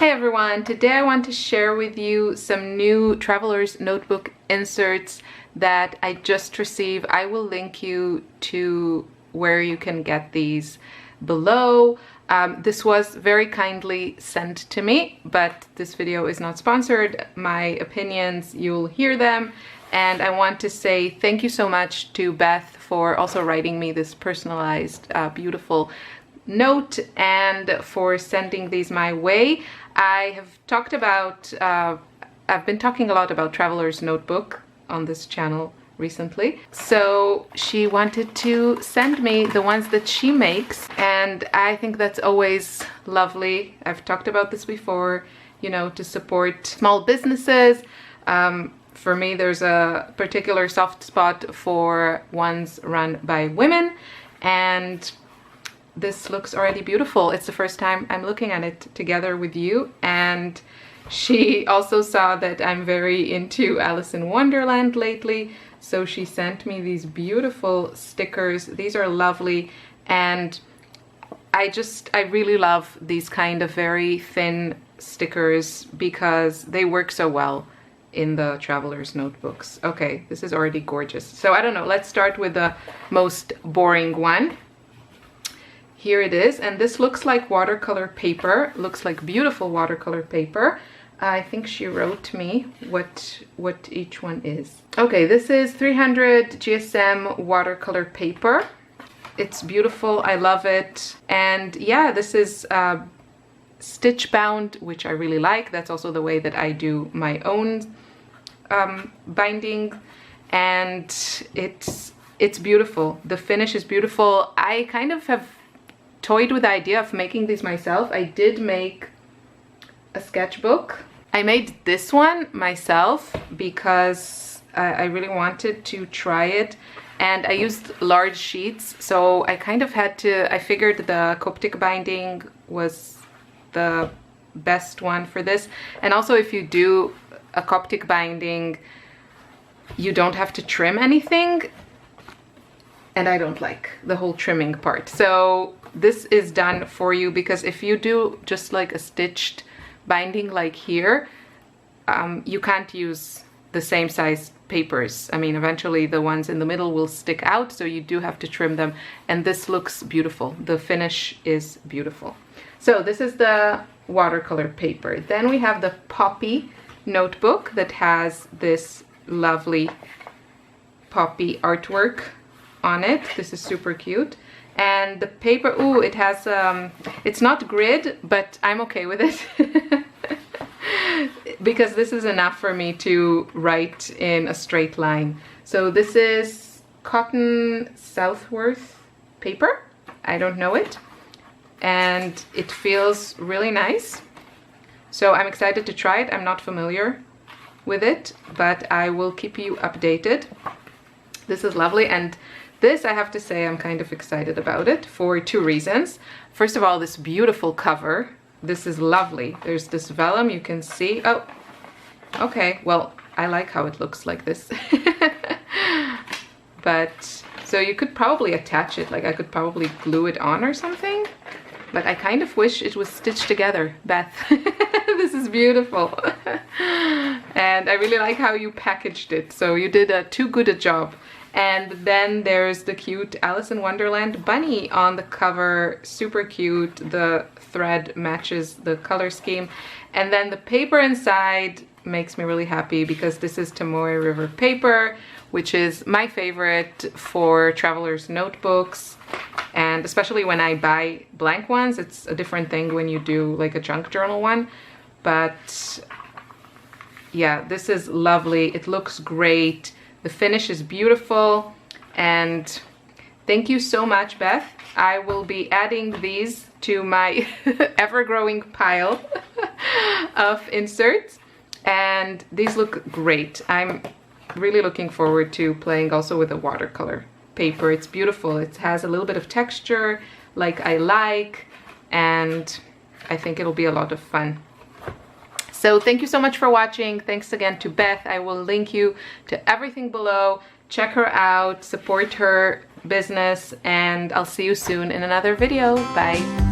Hey everyone, today I want to share with you some new Traveler's Notebook inserts that I just received. I will link you to where you can get these below. This was very kindly sent to me, but this video is not sponsored. My opinions, you'll hear them. And I want to say thank you so much to Beth for also writing me this personalized, beautiful note and for sending these my way. I have talked about, I've been talking a lot about Traveler's Notebook on this channel recently. So she wanted to send me the ones that she makes, and I think that's always lovely. I've talked about this before, you know, to support small businesses. For me, there's a particular soft spot for ones run by women, and this looks already beautiful. It's the first time I'm looking at it together with you, and she also saw that I'm very into Alice in Wonderland lately, so she sent me these beautiful stickers. These are lovely, and I really love these kind of very thin stickers because they work so well in the Traveler's Notebooks. Okay, this is already gorgeous. So I don't know, let's start with the most boring one. Here it is, and this looks like watercolor paper. Looks like beautiful watercolor paper. I think she wrote me what each one is. Okay, this is 300 GSM watercolor paper. It's beautiful, I love it. And yeah, this is stitch bound, which I really like. That's also the way that I do my own binding, and it's beautiful. The finish is beautiful. I kind of have toyed with the idea of making these myself. I did make a sketchbook. I made this one myself because I really wanted to try it, and I used large sheets, so I kind of had to, I figured the Coptic binding was the best one for this. And also, if you do a Coptic binding, you don't have to trim anything, and I don't like the whole trimming part. So this is done for you, because if you do just like a stitched binding like here, you can't use the same size papers. I mean, eventually the ones in the middle will stick out, so you do have to trim them, and this looks beautiful. The finish is beautiful. So this is the watercolor paper. Then we have the Poppy notebook that has this lovely poppy artwork on it. This is super cute. And the paper, ooh, it has, it's not grid, but I'm okay with it. Because this is enough for me to write in a straight line. So this is Cotton Southworth paper. I don't know it. And it feels really nice. So I'm excited to try it. I'm not familiar with it, but I will keep you updated. This is lovely, and this, I have to say, I'm kind of excited about it for two reasons. First of all, this beautiful cover. This is lovely. There's this vellum, you can see. Oh, okay. Well, I like how it looks like this. But, so you could probably attach it. Like, I could probably glue it on or something. But I kind of wish it was stitched together, Beth. This is beautiful. And I really like how you packaged it. So you did too good a job. And then there's the cute Alice in Wonderland bunny on the cover. Super cute. The thread matches the color scheme. And then the paper inside makes me really happy, because this is Tomoe River paper, which is my favorite for Traveler's Notebooks. And especially when I buy blank ones, it's a different thing when you do like a junk journal one. But yeah, this is lovely. It looks great. The finish is beautiful, and thank you so much, Beth. I will be adding these to my ever-growing pile of inserts, and these look great. I'm really looking forward to playing also with the watercolor paper. It's beautiful. It has a little bit of texture like I like, and I think it'll be a lot of fun. So thank you so much for watching. Thanks again to Beth. I will link you to everything below. Check her out, support her business, and I'll see you soon in another video. Bye.